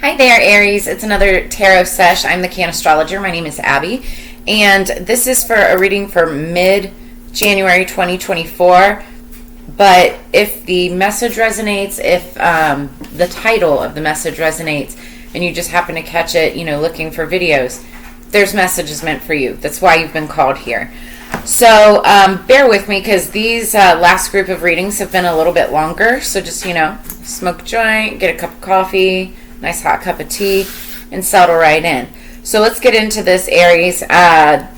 Hi there, Aries. It's another tarot sesh. I'm the Cannastrologer. My name is Abby, and this is for a reading for mid-January 2024. But if the message resonates, if the title of the message resonates, and you just happen to catch it, looking for videos, there's messages meant for you. That's why you've been called here. So bear with me, because these last group of readings have been a little bit longer. So just, smoke a joint, get a cup of coffee, nice hot cup of tea, and settle right in. So let's get into this, Aries. The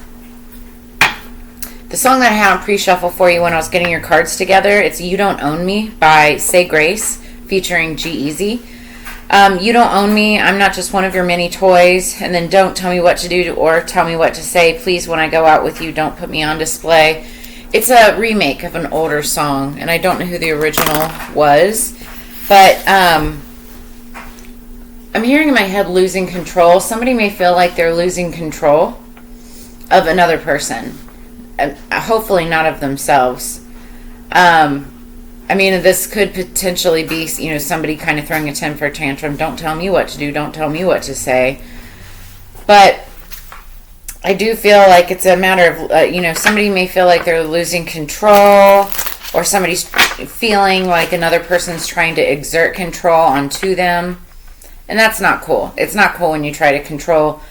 song that I had on pre-shuffle for you when I was getting your cards together, it's You Don't Own Me by Say Grace, featuring G-Eazy. You don't own me. I'm not just one of your many toys. And then don't tell me what to do or tell me what to say. Please, when I go out with you, don't put me on display. It's a remake of an older song, and I don't know who the original was. But I'm hearing in my head losing control. Somebody may feel like they're losing control of another person. Hopefully not of themselves. This could potentially be, somebody kind of throwing a temper tantrum. Don't tell me what to do. Don't tell me what to say. But I do feel like it's a matter of, somebody may feel like they're losing control, or somebody's feeling like another person's trying to exert control onto them. And that's not cool. It's not cool when you try to control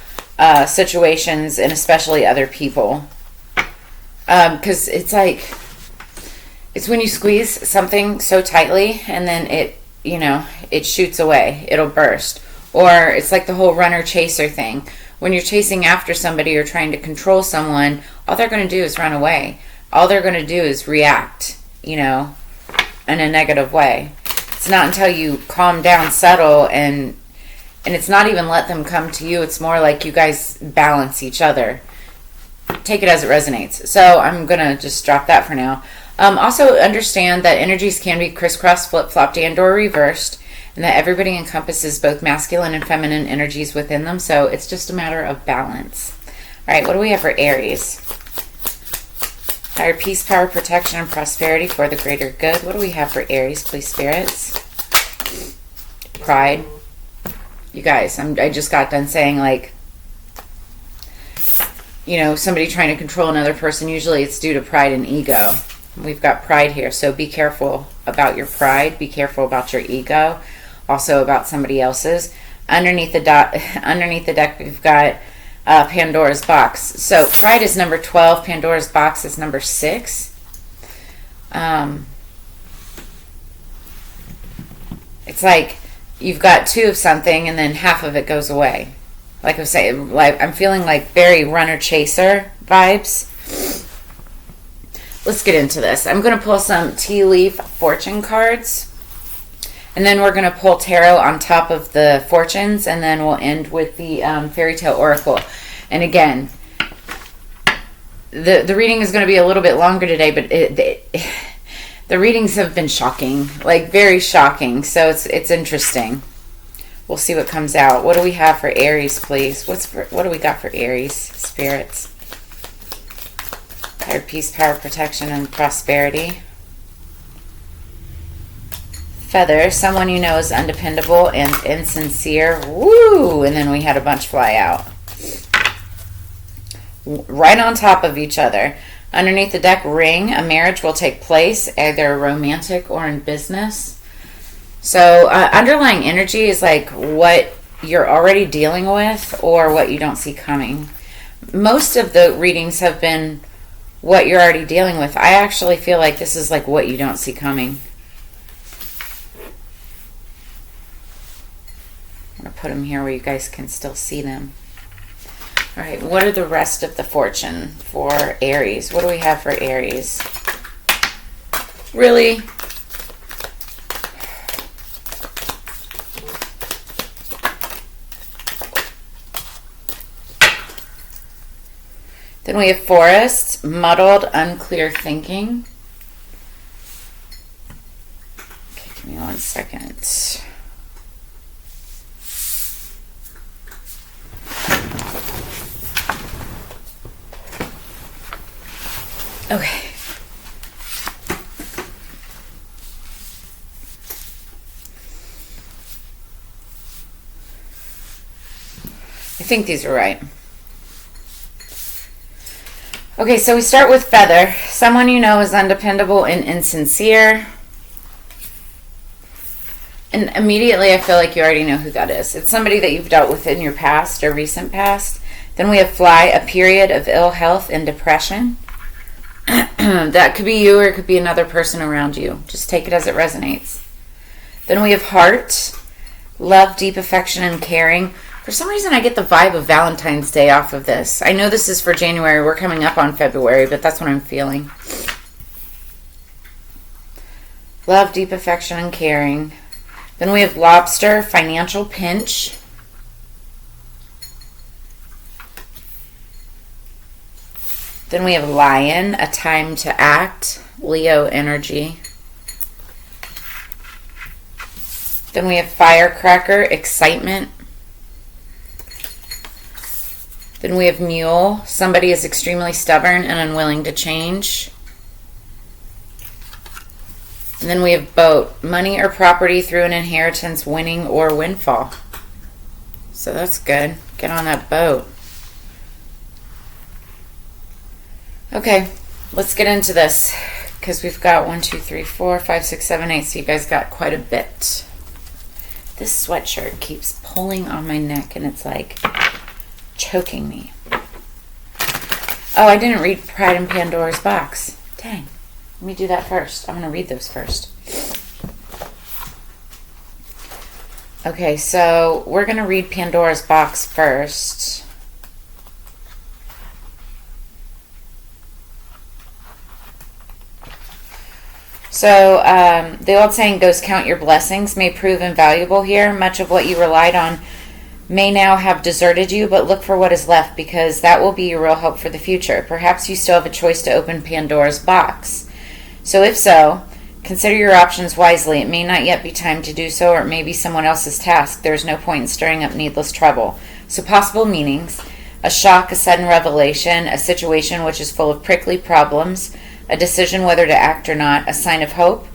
situations, and especially other people. Because it's like, it's when you squeeze something so tightly and then it shoots away. It'll burst. Or it's like the whole runner-chaser thing. When you're chasing after somebody or trying to control someone, all they're going to do is run away. All they're going to do is react, in a negative way. It's not until you calm down, settle, and it's not even let them come to you. It's more like you guys balance each other. Take it as it resonates. So I'm going to just drop that for now. Also understand that energies can be crisscrossed, flip-flopped, and or reversed, and that everybody encompasses both masculine and feminine energies within them. So it's just a matter of balance. All right, what do we have for Aries? Higher peace, power, protection, and prosperity for the greater good. What do we have for Aries, please, spirits? Pride. You guys, I just got done saying, like, somebody trying to control another person. Usually it's due to pride and ego. We've got pride here, so be careful about your pride. Be careful about your ego. Also about somebody else's. Underneath the deck, we've got Pandora's box. So pride is number 12. Pandora's box is number 6. It's like you've got 2 of something, and then half of it goes away. Like I was saying, I'm feeling like very runner-chaser vibes. Let's get into this. I'm going to pull some tea leaf fortune cards, and then we're going to pull tarot on top of the fortunes, and then we'll end with the Faerytale Oracle. And again, the reading is going to be a little bit longer today, but the readings have been shocking, like very shocking. So it's interesting. We'll see what comes out. What do we have for Aries, please? What do we got for Aries, spirits? Higher peace, power, protection, and prosperity. Feather. Someone you know is undependable and insincere. Woo! And then we had a bunch fly out. Right on top of each other. Underneath the deck, ring. A marriage will take place, either romantic or in business. So underlying energy is like what you're already dealing with or what you don't see coming. Most of the readings have been what you're already dealing with. I actually feel like this is like what you don't see coming. I'm going to put them here where you guys can still see them. All right, what are the rest of the fortune for Aries? What do we have for Aries? Really? Then we have forest, muddled, unclear thinking. Okay, give me 1 second. Okay. I think these are right. Okay, so we start with feather. Someone you know is undependable and insincere. And immediately I feel like you already know who that is. It's somebody that you've dealt with in your past or recent past. Then we have fly, a period of ill health and depression. That could be you or it could be another person around you. Just take it as it resonates. Then we have heart, love, deep affection, and caring. For some reason, I get the vibe of Valentine's Day off of this. I know this is for January. We're coming up on February, but that's what I'm feeling. Love, deep affection, and caring. Then we have lobster, financial pinch. Then we have lion, a time to act, Leo energy. Then we have firecracker, excitement. Then we have mule. Somebody is extremely stubborn and unwilling to change. And then we have boat. Money or property through an inheritance, winning or windfall. So that's good. Get on that boat. Okay, let's get into this. Because we've got 1, 2, 3, 4, 5, 6, 7, 8. So you guys got quite a bit. This sweatshirt keeps pulling on my neck and it's like choking me. Oh, I didn't read Pride and Pandora's Box. Dang. Let me do that first. I'm going to read those first. Okay, so we're going to read Pandora's Box first. So the old saying goes, count your blessings, may prove invaluable here. Much of what you relied on may now have deserted you, but look for what is left, because that will be your real hope for the future. Perhaps you still have a choice to open Pandora's box. So if so, consider your options wisely. It may not yet be time to do so, or it may be someone else's task. There is no point in stirring up needless trouble. So possible meanings: a shock, a sudden revelation, a situation which is full of prickly problems, a decision whether to act or not, a sign of hope.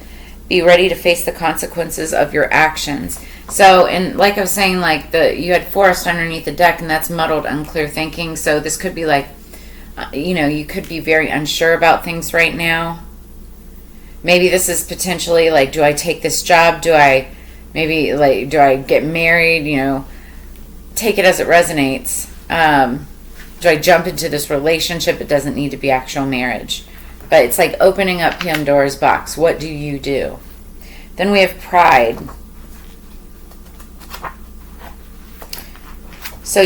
Be ready to face the consequences of your actions. So, and like I was saying, like you had forest underneath the deck, and that's muddled, unclear thinking. So this could be like, you could be very unsure about things right now. Maybe this is potentially like, do I take this job? Do I get married? Take it as it resonates. Do I jump into this relationship? It doesn't need to be actual marriage. But it's like opening up Pandora's box. What do you do? Then we have pride. So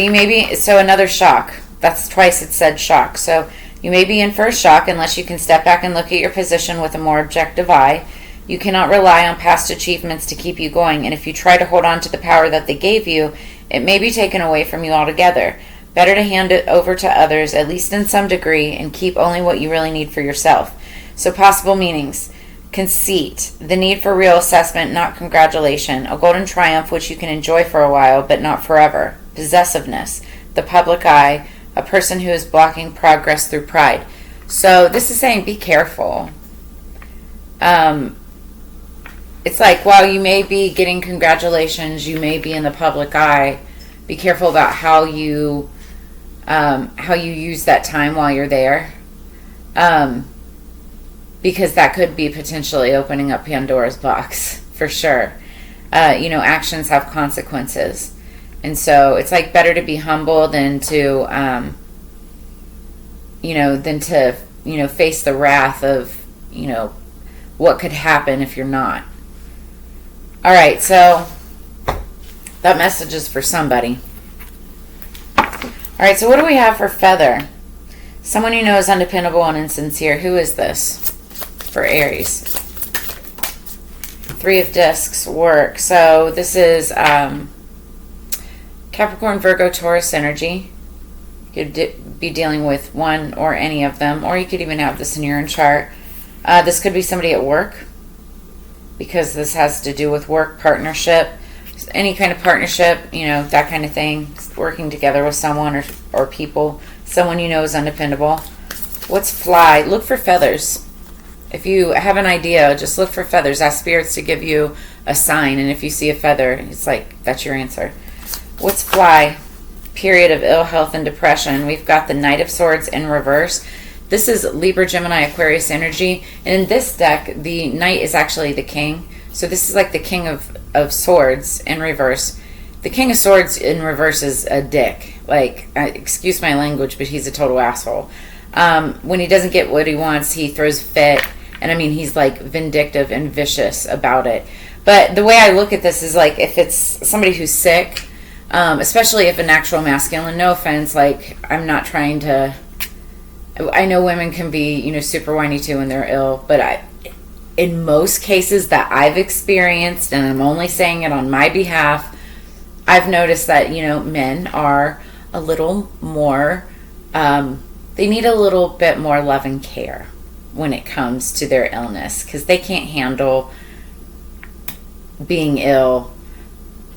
another shock. That's twice it said shock. So you may be in for a shock unless you can step back and look at your position with a more objective eye. You cannot rely on past achievements to keep you going, and if you try to hold on to the power that they gave you, it may be taken away from you altogether. Better to hand it over to others, at least in some degree, and keep only what you really need for yourself. So possible meanings: conceit, the need for real assessment, not congratulation, a golden triumph which you can enjoy for a while but not forever. Possessiveness, the public eye, a person who is blocking progress through pride. So this is saying be careful. It's like, while you may be getting congratulations, you may be in the public eye, be careful about how you use that time while you're there. Because that could be potentially opening up Pandora's box, for sure. Actions have consequences. And so it's like better to be humble than to, face the wrath of, what could happen if you're not. All right, so that message is for somebody. All right, so what do we have for feather? Someone you know is undependable and insincere. Who is this for Aries? 3 of discs, work. So this is Capricorn, Virgo, Taurus energy. You could be dealing with one or any of them, or you could even have this in your own chart. This could be somebody at work, because this has to do with work, partnership, any kind of partnership, that kind of thing, working together with someone or people. Someone you know is undependable. What's fly? Look for feathers. If you have an idea, just look for feathers. Ask spirits to give you a sign, and if you see a feather, it's like, that's your answer. What's fly? period of ill health and depression. We've got the Knight of Swords in reverse. This is Libra, Gemini, Aquarius energy. And in this deck, the Knight is actually the King. So this is like the King of Swords in reverse. The King of Swords in reverse is a dick. Like, excuse my language, but he's a total asshole. When he doesn't get what he wants, he throws a fit. And I mean, he's like vindictive and vicious about it. But the way I look at this is like, if it's somebody who's sick, especially if an actual masculine, no offense, like, I'm not trying to, I know women can be, super whiny too when they're ill, but in most cases that I've experienced, and I'm only saying it on my behalf, I've noticed that, men are a little more, they need a little bit more love and care when it comes to their illness, because they can't handle being ill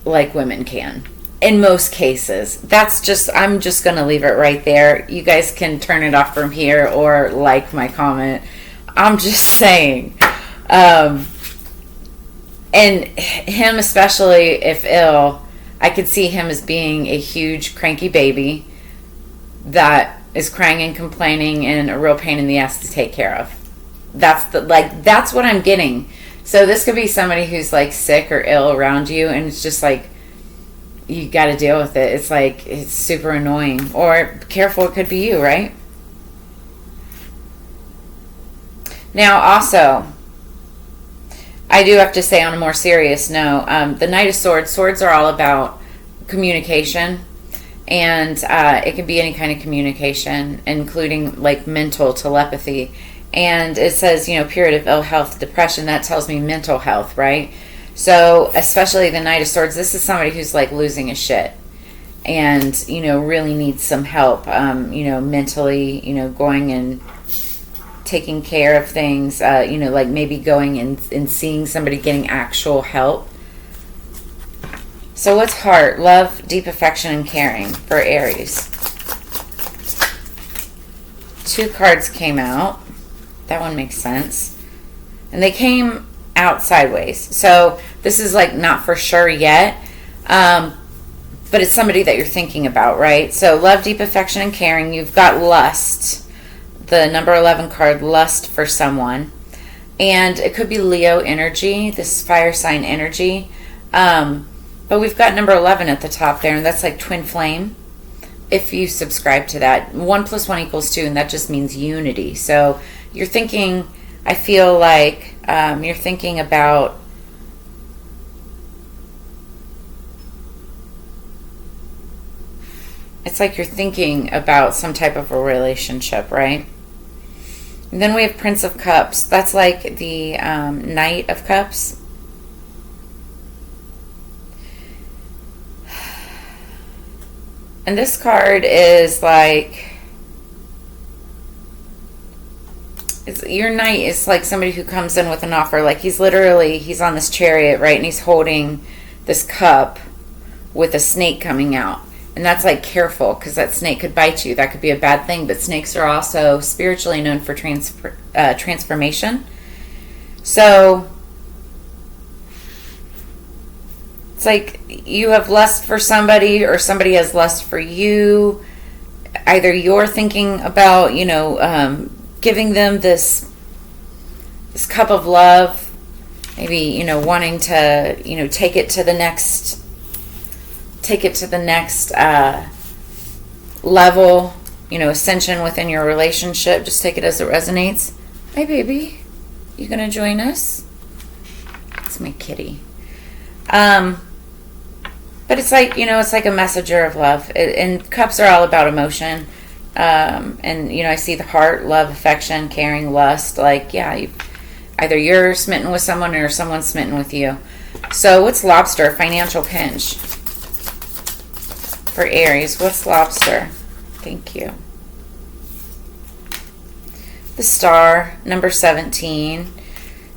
like women can in most cases. I'm just gonna leave it right there. You guys can turn it off from here or like my comment. I'm just saying. And him, especially if ill, I could see him as being a huge cranky baby that is crying and complaining and a real pain in the ass to take care of. That's what I'm getting. So this could be somebody who's like sick or ill around you, and it's just like, you got to deal with it. It's like, it's super annoying. Or careful, it could be you, right? Now, also, I do have to say on a more serious note, the Knight of Swords, swords are all about communication, and it can be any kind of communication, including like mental telepathy. And it says, period of ill health, depression. That tells me mental health, right? So especially the Knight of Swords, this is somebody who's like losing his shit and, really needs some help, mentally, going and taking care of things, like maybe going and seeing somebody getting actual help. So what's heart? Love, deep affection, and caring for Aries. 2 cards came out. That one makes sense. And they came out sideways. So this is like not for sure yet. But it's somebody that you're thinking about, right? So love, deep affection, and caring. You've got lust. The number 11 card, lust for someone. And it could be Leo energy, this fire sign energy. But we've got number 11 at the top there, and that's like twin flame. If you subscribe to that, 1 + 1 = 2, and that just means unity. So you're thinking, I feel like you're thinking about it's like you're thinking about some type of a relationship, right? And then we have Prince of Cups. That's like the Knight of Cups. And this card is like, your knight is like somebody who comes in with an offer. Like he's on this chariot, right? And he's holding this cup with a snake coming out. And that's like, careful, because that snake could bite you. That could be a bad thing. But snakes are also spiritually known for transformation. So it's like you have lust for somebody, or somebody has lust for you. Either you're thinking about, giving them this cup of love, maybe, wanting to, take it to the next level, ascension within your relationship. Just take it as it resonates. Hey, baby, you gonna join us? It's my kitty. But it's like, it's like a messenger of love. And cups are all about emotion. And, I see the heart, love, affection, caring, lust. Like, yeah, either you're smitten with someone or someone's smitten with you. So what's lobster? Financial pinch. For Aries, what's lobster? Thank you. The star, number 17.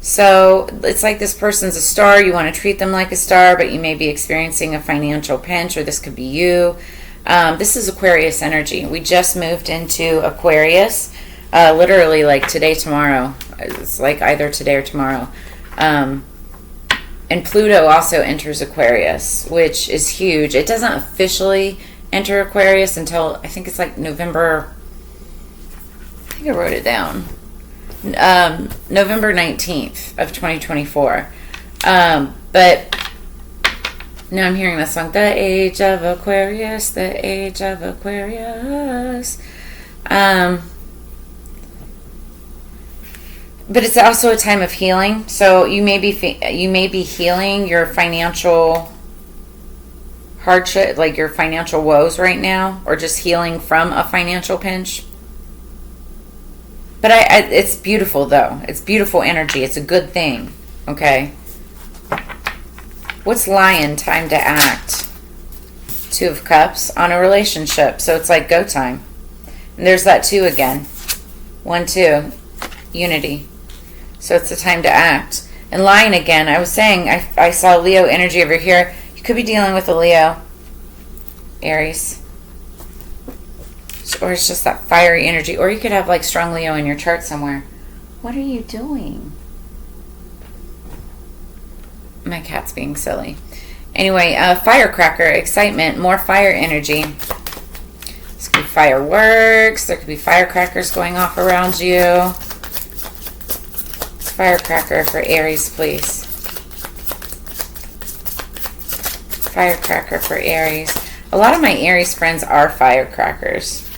So it's like this person's a star. You want to treat them like a star, but you may be experiencing a financial pinch, or this could be you. This is Aquarius energy. We just moved into Aquarius, literally like today, tomorrow. It's like either today or tomorrow. And Pluto also enters Aquarius, which is huge. It doesn't officially enter Aquarius until, I think it's like November, I think I wrote it down, November 19th of 2024. But now I'm hearing this song, The Age of Aquarius, The Age of Aquarius. But it's also a time of healing. So you may be healing your financial hardship, like your financial woes right now, or just healing from a financial pinch. But it's beautiful, though. It's beautiful energy. It's a good thing. Okay. What's Lion? Time to act. 2 of Cups on a relationship. So it's like go time. And there's that 2 again. 1, 2. Unity. So it's the time to act. And Lion again. I was saying I saw Leo energy over here. You could be dealing with a Leo. Aries. Or it's just that fiery energy. Or you could have like strong Leo in your chart somewhere. What are you doing? My cat's being silly. Anyway, firecracker, excitement, more fire energy. This could be fireworks. There could be firecrackers going off around you. Firecracker for Aries, please. Firecracker for Aries. A lot of my Aries friends are firecrackers.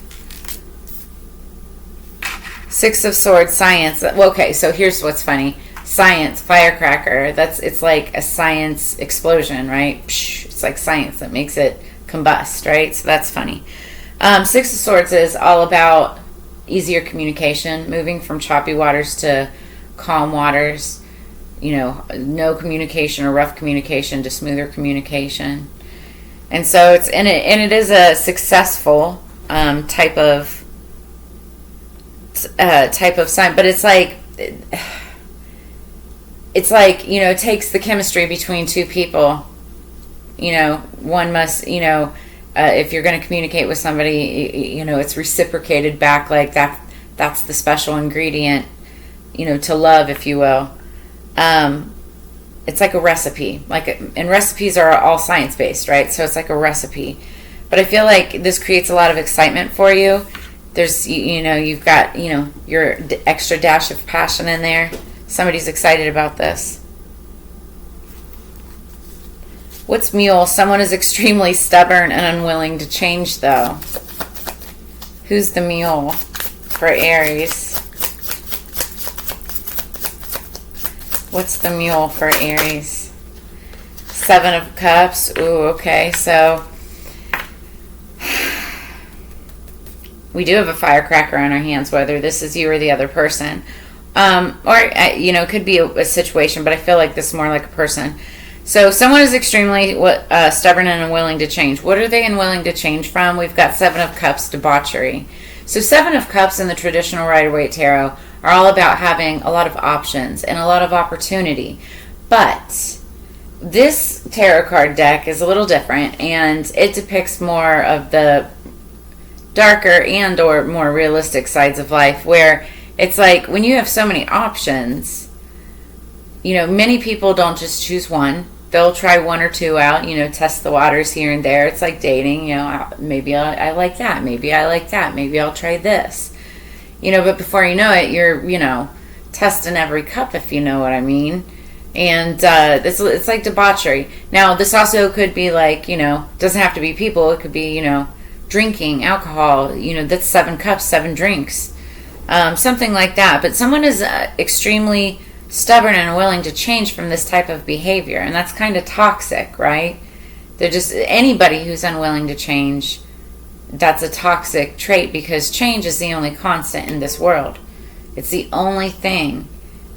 6 of Swords, science. Well, okay, so here's what's funny. Science, firecracker. It's like a science explosion, right? It's like science that makes it combust, right? So that's funny. 6 of Swords is all about easier communication, moving from choppy waters to calm waters. You know, no communication or rough communication to smoother communication. And so it is a successful type of sign, but it's like, you know, it takes the chemistry between 2 people. You know, one must, you know, if you're going to communicate with somebody, you know, it's reciprocated back, like that's the special ingredient, you know, to love, if you will. It's like a recipe, and recipes are all science-based, right? So it's like a recipe. But I feel like this creates a lot of excitement for you. There's, you know, you've got, you know, your extra dash of passion in there. Somebody's excited about this. What's Mule? Someone is extremely stubborn and unwilling to change, though. Who's the Mule for Aries? What's the Mule for Aries? 7 of Cups. Ooh, okay. So we do have a firecracker on our hands, whether this is you or the other person. Or, you know, it could be a situation, but I feel like this is more like a person. So someone is extremely stubborn and unwilling to change. What are they unwilling to change from? We've got 7 of Cups, debauchery. So 7 of Cups in the traditional Rider-Waite Tarot are all about having a lot of options and a lot of opportunity. But this tarot card deck is a little different, and it depicts more of the darker and or more realistic sides of life, where it's like when you have so many options, you know, many people don't just choose one. They'll try 1 or 2 out, you know, test the waters here and there. It's like dating, you know, maybe I like that. Maybe I like that. Maybe I'll try this. You know, but before you know it, you're, you know, testing every cup, if you know what I mean. And it's like debauchery. Now, this also could be like, you know, doesn't have to be people. It could be, you know, drinking, alcohol. You know, that's 7 cups, 7 drinks. Something like that. But someone is extremely stubborn and unwilling to change from this type of behavior. And that's kind of toxic, right? They're just, anybody who's unwilling to change, that's a toxic trait, because change is the only constant in this world. It's the only thing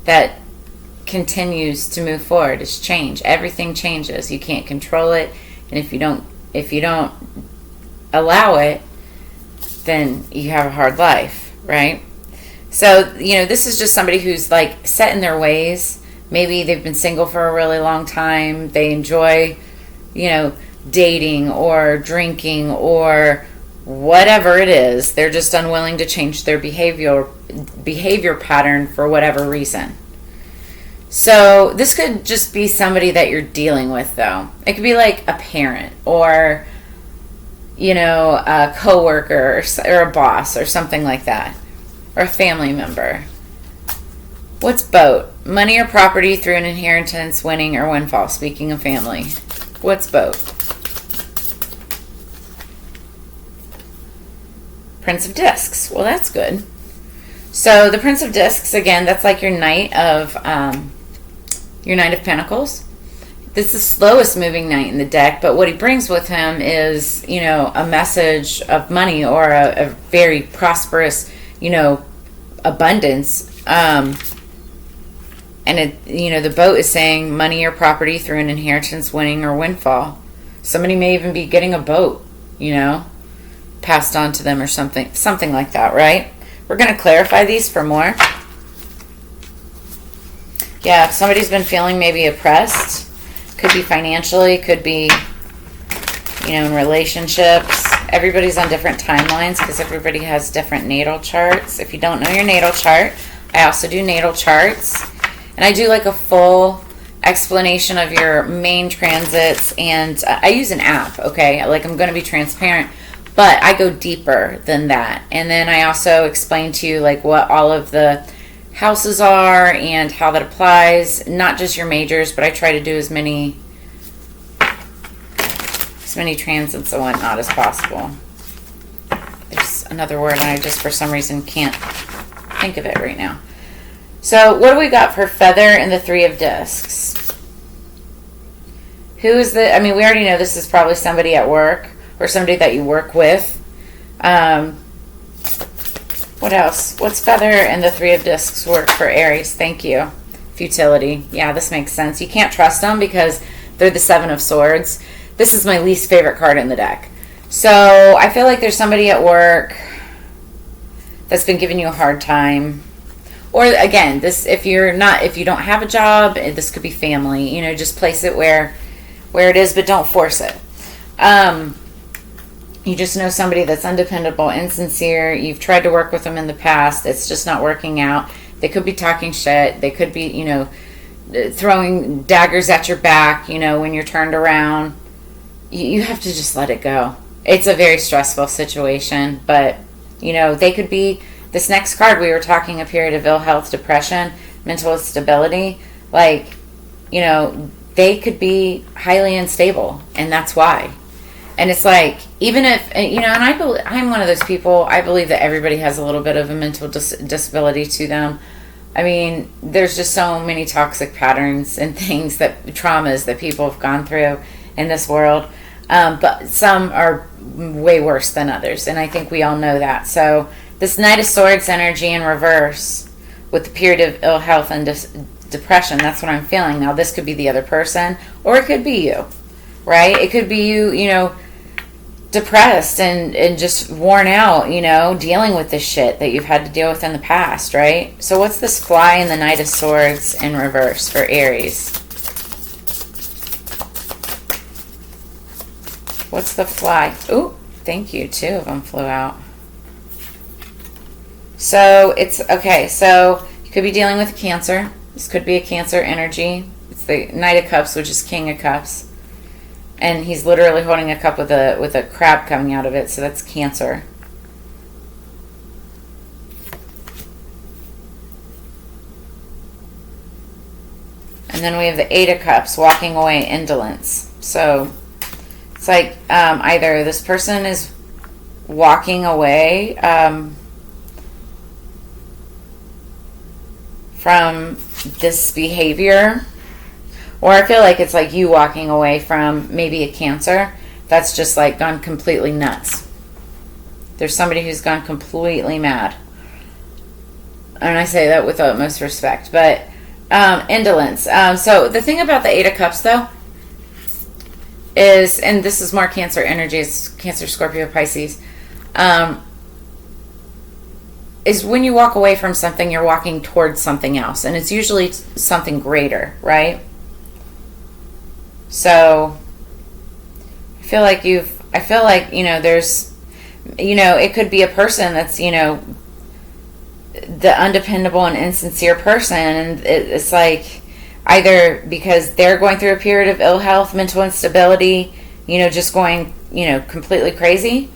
that continues to move forward is change. Everything changes. You can't control it, and if you don't allow it, then you have a hard life, right? So, you know, this is just somebody who's like set in their ways. Maybe they've been single for a really long time. They enjoy, you know, dating or drinking or whatever it is. They're just unwilling to change their behavior pattern for whatever reason. So this could just be somebody that you're dealing with, though. It could be like a parent or a coworker or a boss or something like that, or a family member. What's boat? Money or property through an inheritance, winning or windfall. Speaking of family, what's boat? Prince of Discs. Well, that's good. So the Prince of Discs, again, that's like your Knight of Pentacles. This is the slowest moving knight in the deck, but what he brings with him is, a message of money or a very prosperous, abundance. And the boat is saying money or property through an inheritance, winning or windfall. Somebody may even be getting a boat, passed on to them or something like that, right? We're going to clarify these for more. Yeah, if somebody's been feeling maybe oppressed, could be financially, could be, in relationships. Everybody's on different timelines because everybody has different natal charts. If you don't know your natal chart, I also do natal charts. And I do like a full explanation of your main transits. And I use an app, okay? Like, I'm going to be transparent. But I go deeper than that. And then I also explain to you, like, what all of the houses are and how that applies, not just your majors, but I try to do as many transits and whatnot as possible. There's another word and I just for some reason can't think of it right now. So what do we got for feather and the Three of Discs? Who is we already know this is probably somebody at work or somebody that you work with. What else? What's feather and the Three of Discs work for Aries? Thank you. Futility. Yeah, this makes sense. You can't trust them because they're the Seven of Swords. This is my least favorite card in the deck. So I feel like there's somebody at work that's been giving you a hard time. Or again, if you don't have a job, this could be family. Just place it where it is, but don't force it. You just know somebody that's undependable, insincere. You've tried to work with them in the past. It's just not working out. They could be talking shit. They could be, throwing daggers at your back, when you're turned around. You have to just let it go. It's a very stressful situation, but, they could be, this next card, we were talking a period of ill health, depression, mental instability. Like, they could be highly unstable, and that's why. And it's like, even if, and I'm one of those people, I believe that everybody has a little bit of a mental disability to them. There's just so many toxic patterns and traumas that people have gone through in this world. But some are way worse than others. And I think we all know that. So this Knight of Swords energy in reverse with the period of ill health and depression, that's what I'm feeling. Now, this could be the other person, or it could be you, right? It could be you, depressed and just worn out, dealing with this shit that you've had to deal with in the past, right? So what's this fly in the Knight of Swords in reverse for Aries? What's the fly? Ooh, thank you. 2 of them flew out. So it's, okay, so you could be dealing with Cancer. This could be a Cancer energy. It's the Knight of Cups, which is King of Cups. And he's literally holding a cup with a crab coming out of it, so that's Cancer. And then we have the Eight of Cups, walking away, indolence. So it's like either this person is walking away from this behavior, or I feel like it's like you walking away from maybe a Cancer that's just like gone completely nuts. There's somebody who's gone completely mad. And I say that with utmost respect. But indolence. So the thing about the Eight of Cups, though, is, and this is more Cancer energies, Cancer, Scorpio, Pisces, is when you walk away from something, you're walking towards something else. And it's usually something greater, right? So I feel like there's, it could be a person that's, the undependable and insincere person. And it's like either because they're going through a period of ill health, mental instability, just going completely crazy,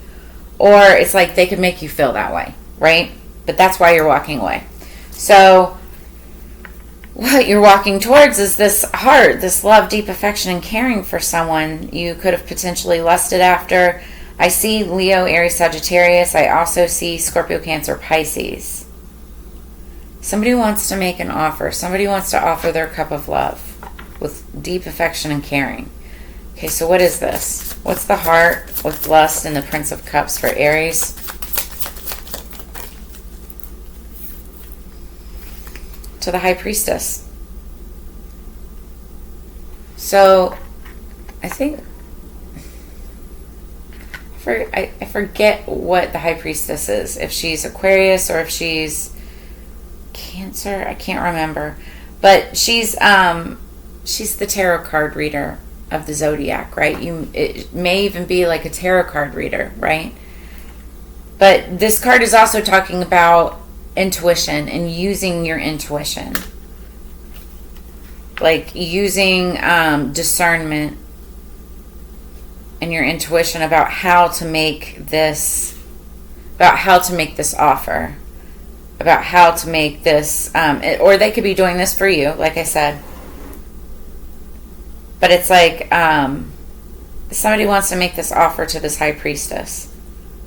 or it's like they could make you feel that way, right? But that's why you're walking away. So what you're walking towards is this heart, this love, deep affection, and caring for someone you could have potentially lusted after. I see Leo, Aries, Sagittarius. I also see Scorpio, Cancer, Pisces. Somebody wants to make an offer. Somebody wants to offer their cup of love with deep affection and caring. Okay, so what is this? What's the heart with lust and the Prince of Cups for Aries? To the High Priestess. So, I think I forget what the High Priestess is. If she's Aquarius or if she's Cancer, I can't remember. But she's the tarot card reader of the Zodiac, right? It may even be like a tarot card reader, right? But this card is also talking about intuition and using your intuition, like using discernment and your intuition about how to make this offer, about how to make this, or they could be doing this for you, like I said. But it's like somebody wants to make this offer to this High Priestess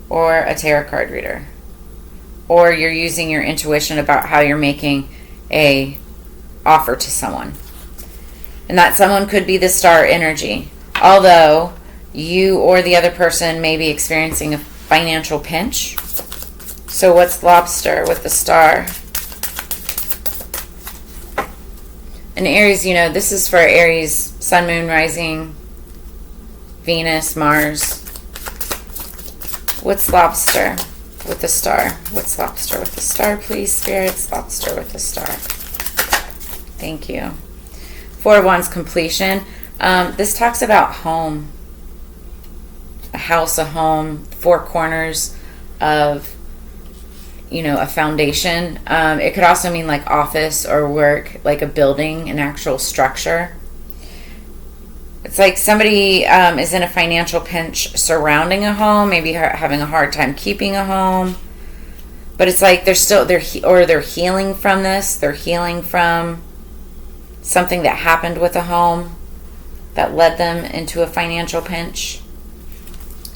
or a tarot card reader. Or you're using your intuition about how you're making a offer to someone. And that someone could be the star energy. Although you or the other person may be experiencing a financial pinch. So what's Lobster with the star? And Aries, this is for Aries, Sun, Moon, Rising, Venus, Mars. What's Lobster with the star? What's Lobster with the star, please, spirits? Lobster with the star. Thank you. Four of Wands, completion. This talks about home. A house, a home, four corners of, a foundation. It could also mean like office or work, like a building, an actual structure. It's like somebody is in a financial pinch surrounding a home, maybe having a hard time keeping a home. But it's like they're healing from this. They're healing from something that happened with a home that led them into a financial pinch.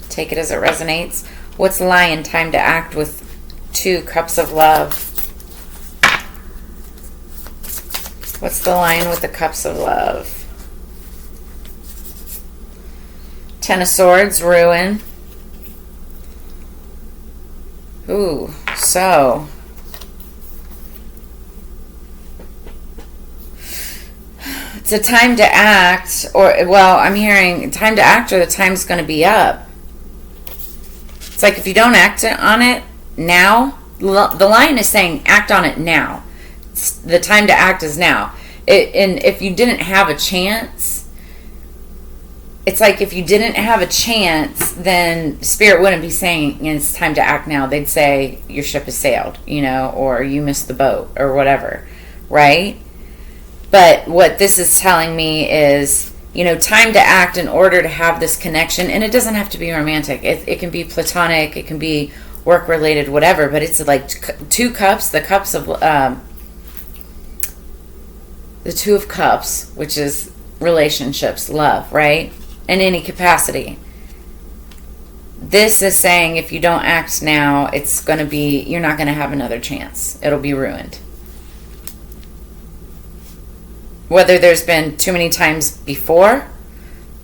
Take it as it resonates. What's Lion? Time to act with 2 cups of love. What's the Lion with the cups of love? 10 of Swords, ruin. Ooh, so it's a time to act, I'm hearing time to act, or the time's going to be up. It's like if you don't act on it now, the Lion is saying act on it now. The time to act is now. And if you didn't have a chance, it's like if you didn't have a chance, then Spirit wouldn't be saying it's time to act now. They'd say your ship has sailed, or you missed the boat or whatever, right? But what this is telling me is, time to act in order to have this connection. And it doesn't have to be romantic. It can be platonic. It can be work-related, whatever. But it's like 2 cups, the cups of... the 2 of Cups, which is relationships, love, right? In any capacity. This is saying if you don't act now, it's going to be, you're not going to have another chance. It'll be ruined. Whether there's been too many times before,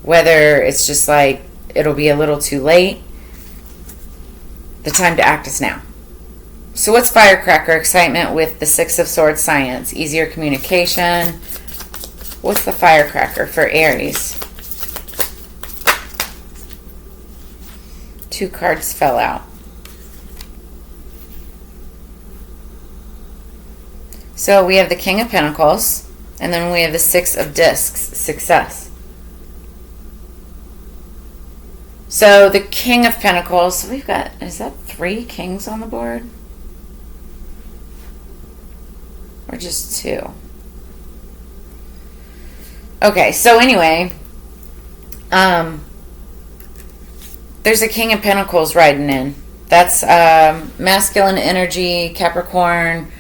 whether it's just like it'll be a little too late, the time to act is now. So what's Firecracker? Excitement with the 6 of Swords, science, easier communication. What's the Firecracker for Aries? 2 cards fell out. So we have the King of Pentacles, and then we have the 6 of Discs, success. So the King of Pentacles, we've got, is that 3 kings on the board? Or just 2? Okay, so anyway, there's a King of Pentacles riding in. That's masculine energy, Capricorn,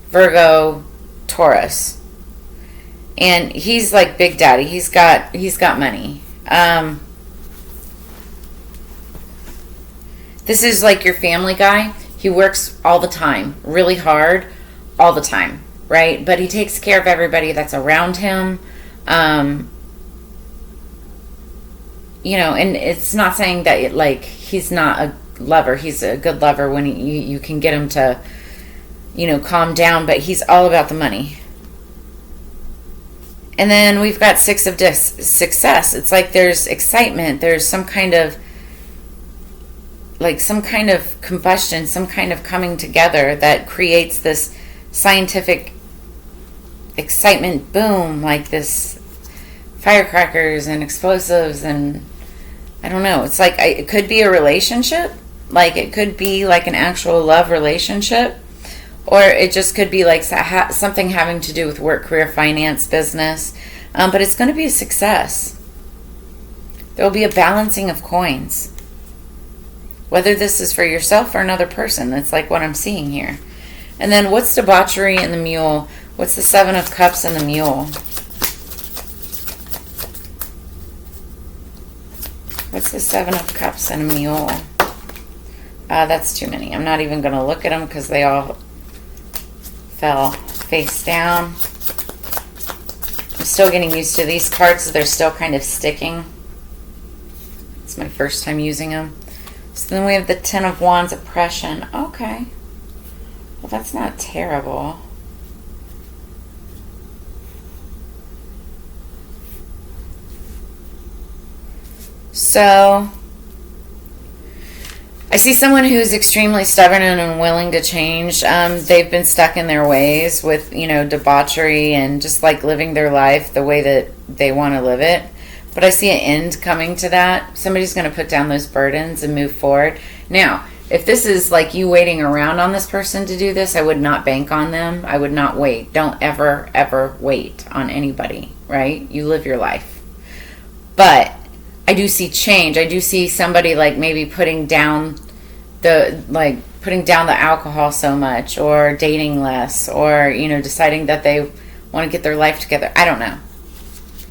Virgo, Taurus. And he's like Big Daddy. He's got money. This is like your family guy. He works all the time, really hard, all the time, right? But he takes care of everybody that's around him. You know, and it's not saying that like he's not a lover. He's a good lover when you can get him to, you know, calm down, but he's all about the money. And then we've got Six of Discs, success. It's like there's excitement, there's some kind of combustion, some kind of coming together that creates this scientific excitement boom, like this firecrackers and explosives, and I don't know. It's like it could be a relationship, like it could be like an actual love relationship, or it just could be like something having to do with work, career, finance, business. But it's going to be a success. There will be a balancing of coins. Whether this is for yourself or another person, that's like what I'm seeing here. And then what's debauchery in the Mule? What's the Seven of Cups in the Mule? What's the Seven of Cups and a Mule? That's too many. I'm not even going to look at them because they all fell face down. I'm still getting used to these cards. They're still kind of sticking. It's my first time using them. So then we have the Ten of Wands, oppression. Okay. Well, that's not terrible. So I see someone who's extremely stubborn and unwilling to change. They've been stuck in their ways with, you know, debauchery and just like living their life the way that they want to live it. But I see an end coming to that. Somebody's going to put down those burdens and move forward. Now, if this is like you waiting around on this person to do this, I would not bank on them. I would not wait. Don't ever, ever wait on anybody, right? You live your life. But I do see change. I do see somebody like maybe putting down the alcohol so much, or dating less, or, you know, deciding that they want to get their life together. I don't know.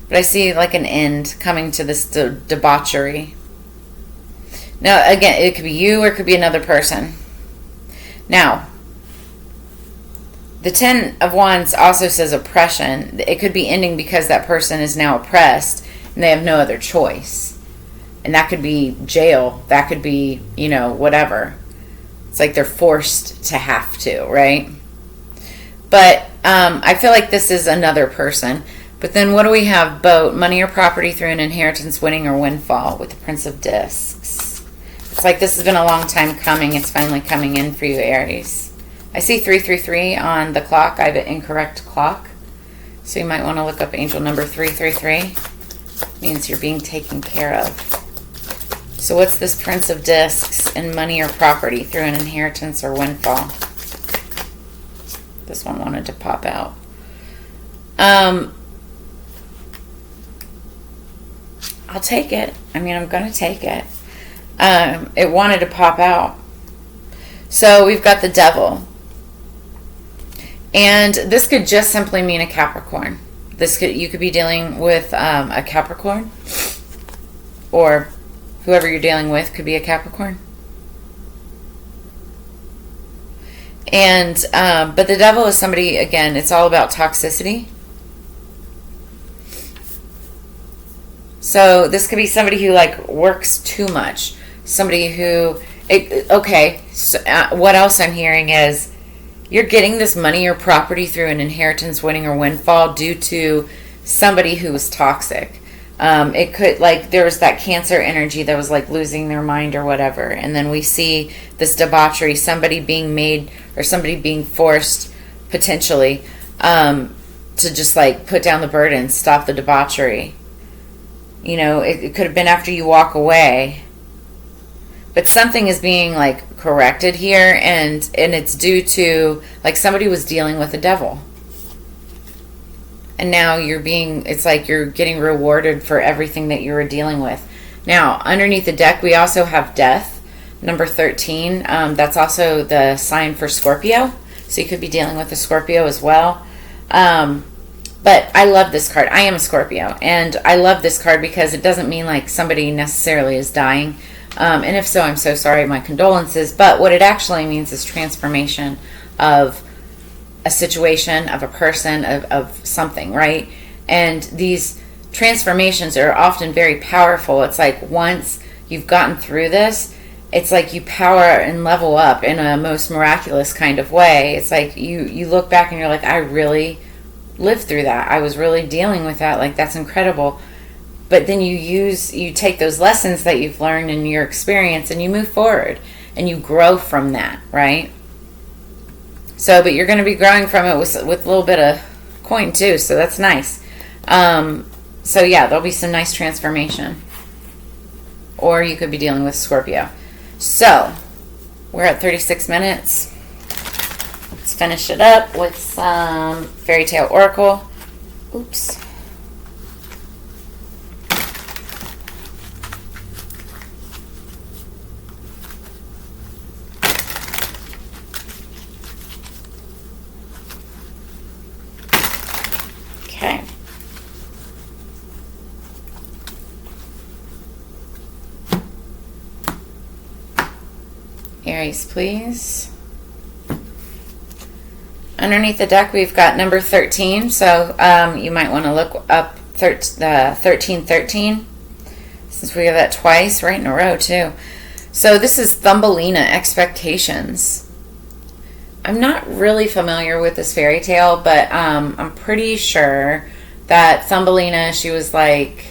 But I see like an end coming to this debauchery. Now, again, it could be you or it could be another person. Now, the Ten of Wands also says oppression. It could be ending because that person is now oppressed and they have no other choice. And that could be jail. That could be, you know, whatever. It's like they're forced to have to, right? But I feel like this is another person. But then what do we have? Boat, money or property through an inheritance, winning or windfall with the Prince of Discs. It's like this has been a long time coming. It's finally coming in for you, Aries. I see 333 on the clock. I have an incorrect clock. So you might want to look up angel number 333. Means you're being taken care of. So what's this Prince of Discs and money or property through an inheritance or windfall? This one wanted to pop out. I'll take it. I mean, I'm going to take it. It wanted to pop out. So we've got the Devil. And this could just simply mean a Capricorn. You could be dealing with a Capricorn, or whoever you're dealing with could be a Capricorn. And but the Devil is somebody, again, it's all about toxicity. So this could be somebody who like works too much. Somebody who, okay, so, what else I'm hearing is you're getting this money or property through an inheritance, winning or windfall due to somebody who was toxic. It could, like, there was that Cancer energy that was like losing their mind or whatever. And then we see this debauchery, somebody being made or somebody being forced potentially to just like put down the burden, stop the debauchery. You know, it could have been after you walk away. But something is being like corrected here, and it's due to like somebody was dealing with a devil. And now it's like you're getting rewarded for everything that you were dealing with. Now, underneath the deck, we also have Death, number 13. That's also the sign for Scorpio. So you could be dealing with a Scorpio as well. But I love this card. I am a Scorpio. And I love this card because it doesn't mean like somebody necessarily is dying. And if so, I'm so sorry. My condolences. But what it actually means is transformation of a situation, of a person, of something, right? And these transformations are often very powerful. It's like once you've gotten through this, it's like you power and level up in a most miraculous kind of way. It's like you look back and you're like, I really lived through that. I was really dealing with that. Like, that's incredible. But then you take those lessons that you've learned in your experience and you move forward and you grow from that, right? So, but you're going to be growing from it with a little bit of coin too, so that's nice. So yeah, there'll be some nice transformation. Or you could be dealing with Scorpio. So, we're at 36 minutes. Let's finish it up with some Faerytale Oracle. Oops. Okay. Aries, please. Underneath the deck, we've got number 13. So you might want to look up 1313, since we have that twice right in a row too. So this is Thumbelina, Expectations. I'm not really familiar with this fairy tale, but I'm pretty sure that Thumbelina, she was like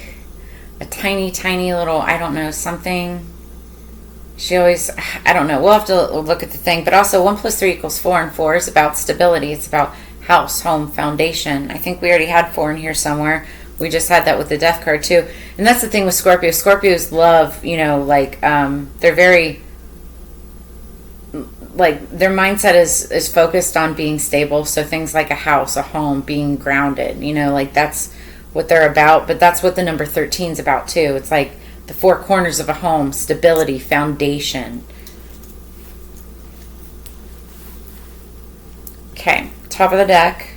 a tiny, tiny little, I don't know, something. She always, I don't know, we'll have to look at the thing. But also 1 + 3 = 4, and 4 is about stability. It's about house, home, foundation. I think we already had 4 in here somewhere. We just had that with the Death card too. And that's the thing with Scorpio. Scorpios love, like, they're very, like, their mindset is focused on being stable. So things like a house, a home, being grounded, like that's what they're about. But that's what the number 13 is about too. It's like the 4 corners of a home, stability, foundation. Okay, top of the deck.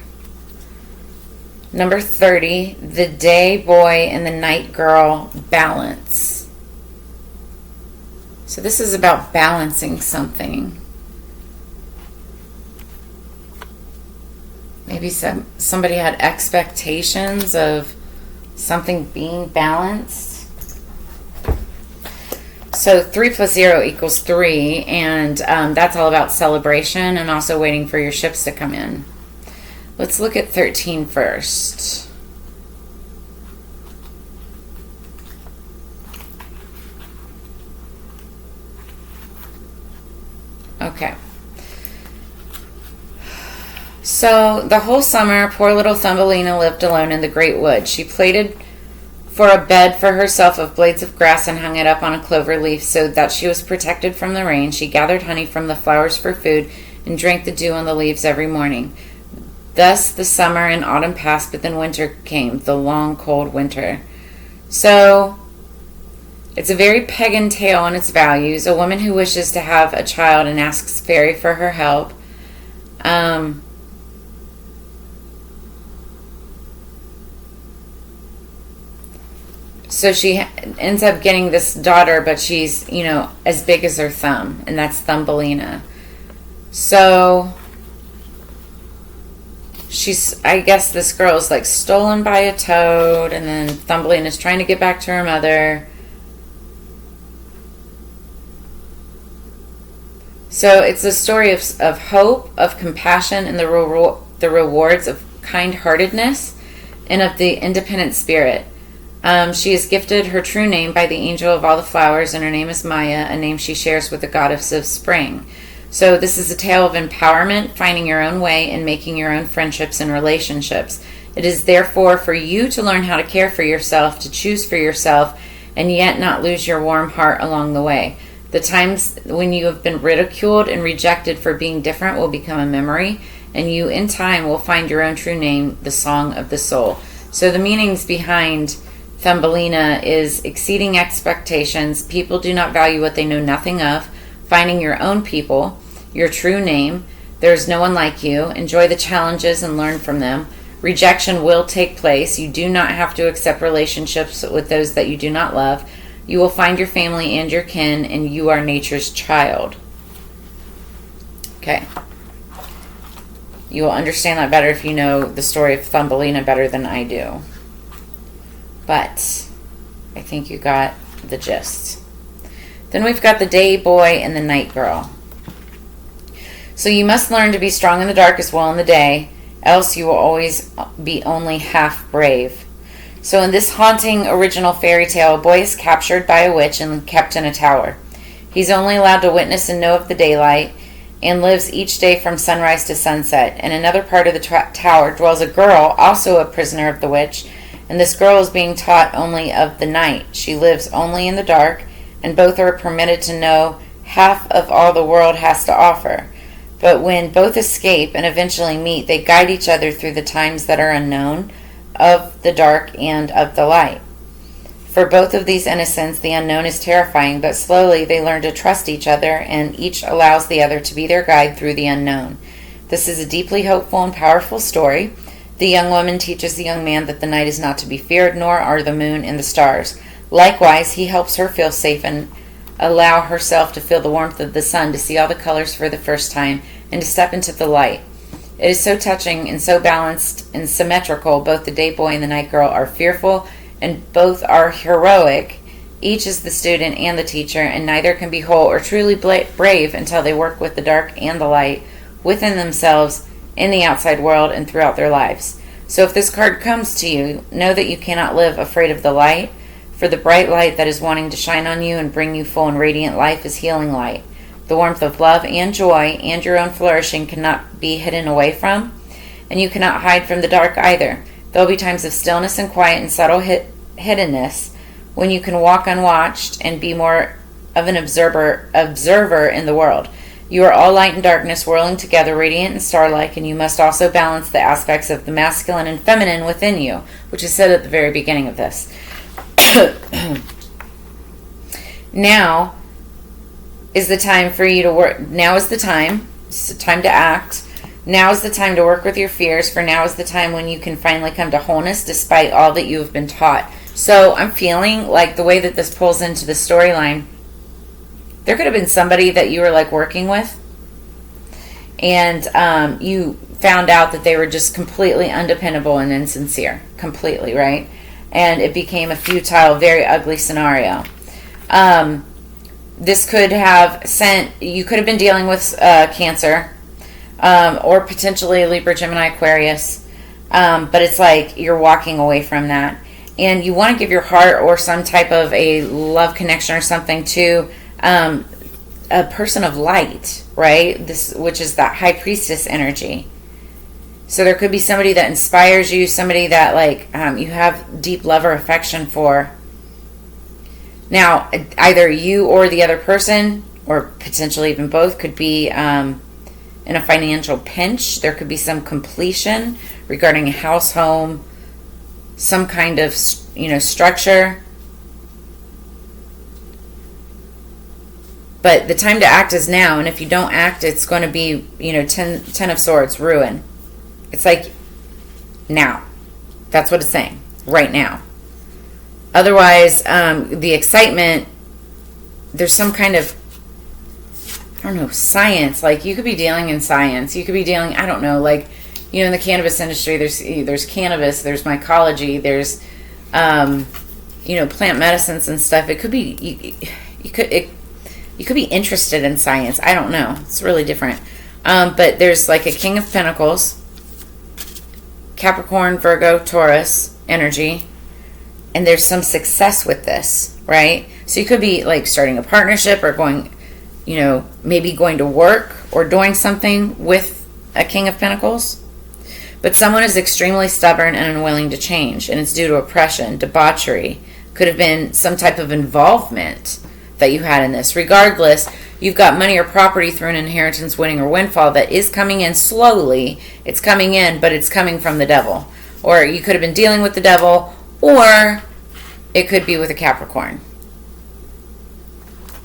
Number 30, the day boy and the night girl, balance. So this is about balancing something. Maybe somebody had expectations of something being balanced. So 3 + 0 = 3, and that's all about celebration and also waiting for your ships to come in. Let's look at 13 first. Okay. So the whole summer, poor little Thumbelina lived alone in the great wood. She plaited for a bed for herself of blades of grass and hung it up on a clover leaf so that she was protected from the rain. She gathered honey from the flowers for food and drank the dew on the leaves every morning. Thus the summer and autumn passed, but then winter came, the long, cold winter. So it's a very pagan tale in its values. A woman who wishes to have a child and asks fairy for her help. So she ends up getting this daughter, but she's, as big as her thumb, and that's Thumbelina. So I guess this girl is like stolen by a toad, and then Thumbelina's trying to get back to her mother. So it's a story of hope, of compassion, and the rewards of kind-heartedness, and of the independent spirit. She is gifted her true name by the angel of all the flowers, and her name is Maya, a name she shares with the goddess of spring. So this is a tale of empowerment, finding your own way, and making your own friendships and relationships. It is therefore for you to learn how to care for yourself, to choose for yourself, and yet not lose your warm heart along the way. The times when you have been ridiculed and rejected for being different will become a memory, and you in time will find your own true name, the song of the soul. So the meanings behind Thumbelina is exceeding expectations. People do not value what they know nothing of. Finding your own people, your true name. There is no one like you. Enjoy the challenges and learn from them. Rejection will take place. You do not have to accept relationships with those that you do not love. You will find your family and your kin, and you are nature's child. Okay. You will understand that better if you know the story of Thumbelina better than I do. But I think you got the gist. Then we've got the day boy and the night girl. So you must learn to be strong in the dark as well in the day, else you will always be only half brave. So in this haunting original fairy tale, a boy is captured by a witch and kept in a tower. He's only allowed to witness and know of the daylight, and lives each day from sunrise to sunset. In another part of the tower dwells a girl, also a prisoner of the witch, and this girl is being taught only of the night. She lives only in the dark, and both are permitted to know half of all the world has to offer. But when both escape and eventually meet, they guide each other through the times that are unknown, of the dark and of the light. For both of these innocents, the unknown is terrifying, but slowly they learn to trust each other, and each allows the other to be their guide through the unknown. This is a deeply hopeful and powerful story. The young woman teaches the young man that the night is not to be feared, nor are the moon and the stars. Likewise, he helps her feel safe and allow herself to feel the warmth of the sun, to see all the colors for the first time, and to step into the light. It is so touching and so balanced and symmetrical. Both the day boy and the night girl are fearful, and both are heroic. Each is the student and the teacher, and neither can be whole or truly brave until they work with the dark and the light within themselves, in the outside world, and throughout their lives. So if this card comes to you, know that you cannot live afraid of the light, for the bright light that is wanting to shine on you and bring you full and radiant life is healing light. The warmth of love and joy and your own flourishing cannot be hidden away from, and you cannot hide from the dark either. There will be times of stillness and quiet and subtle hiddenness when you can walk unwatched and be more of an observer in the world. You are all light and darkness whirling together, radiant and star-like, and you must also balance the aspects of the masculine and feminine within you, which is said at the very beginning of this. Now is the time for you to work. Now is the time. It's time to act. Now is the time to work with your fears, for now is the time when you can finally come to wholeness despite all that you have been taught. So I'm feeling like the way that this pulls into the storyline, there could have been somebody that you were like working with, and you found out that they were just completely undependable and insincere. Completely, right? And it became a futile, very ugly scenario. This could have you could have been dealing with Cancer, or potentially Libra, Gemini, Aquarius. But it's like you're walking away from that. And you want to give your heart or some type of a love connection or something to a person of light, right? Which is that high priestess energy. So there could be somebody that inspires you, somebody that like you have deep love or affection for. Now, either you or the other person, or potentially even both, could be in a financial pinch. There could be some completion regarding a house, home, some kind of structure. But the time to act is now, and if you don't act, it's going to be 10 of Swords, ruin. It's like now. That's what it's saying. Right now. Otherwise, the excitement, there's some kind of, I don't know, science. Like you could be dealing in science. You could be dealing, I don't know, like, in the cannabis industry, there's cannabis, there's mycology, there's, plant medicines and stuff. It could be, you could be interested in science. I don't know. It's really different. But there's like a King of Pentacles, Capricorn, Virgo, Taurus energy, and there's some success with this, right? So you could be like starting a partnership or going, maybe going to work or doing something with a King of Pentacles. But someone is extremely stubborn and unwilling to change, and it's due to oppression, debauchery. Could have been some type of involvement that you had in this. Regardless, you've got money or property through an inheritance, winning, or windfall that is coming in slowly. It's coming in, but it's coming from the devil. Or you could have been dealing with the devil, or It could be with a Capricorn.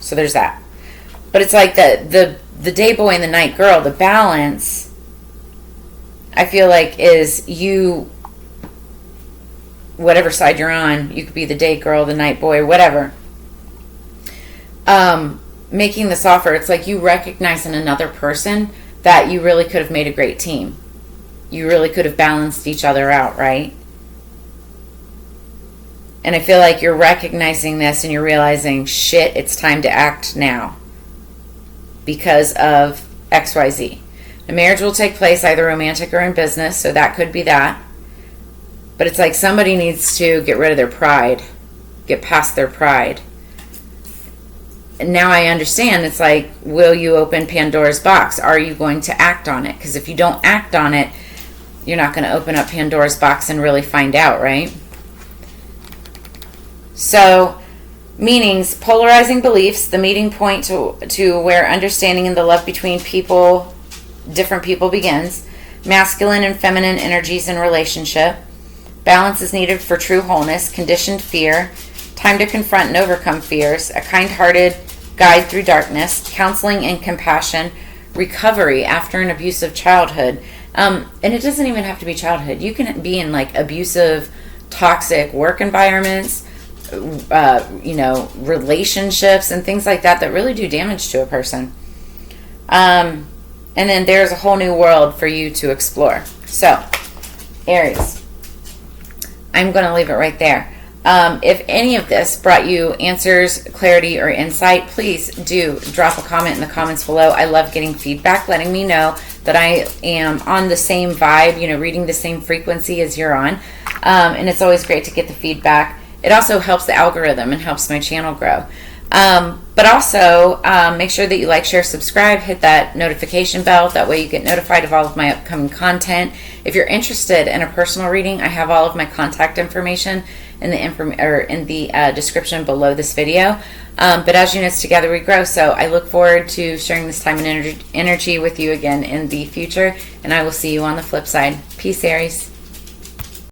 So there's that. But it's like the day boy and the night girl, the balance, I feel like, is you, whatever side you're on, you could be the day girl, the night boy, whatever. Making this offer, it's like you recognize in another person that you really could have made a great team. You really could have balanced each other out, right? And I feel like you're recognizing this and you're realizing, shit, it's time to act now because of XYZ. The marriage will take place either romantic or in business, so that could be that. But it's like somebody needs to get rid of their pride, get past their pride. And now I understand, it's like, will you open Pandora's box? Are you going to act on it? Because if you don't act on it, you're not going to open up Pandora's box and really find out, right? So, meanings, polarizing beliefs, the meeting point to where understanding and the love between people, different people, begins. Masculine and feminine energies in relationship. Balance is needed for true wholeness. Conditioned fear. Time to confront and overcome fears. A kind-hearted guide through darkness. Counseling and compassion. Recovery after an abusive childhood. And it doesn't even have to be childhood. You can be in like abusive, toxic work environments, relationships and things like that really do damage to a person. And then there's a whole new world for you to explore. So, Aries, I'm going to leave it right there. If any of this brought you answers, clarity, or insight, please do drop a comment in the comments below. I love getting feedback, letting me know that I am on the same vibe, reading the same frequency as you're on. And it's always great to get the feedback. It also helps the algorithm and helps my channel grow. But also, make sure that you like, share, subscribe, hit that notification bell. That way you get notified of all of my upcoming content. If you're interested in a personal reading, I have all of my contact information in the description below this video. But as units together we grow. So I look forward to sharing this time and energy with you again in the future. And I will see you on the flip side. Peace, Aries.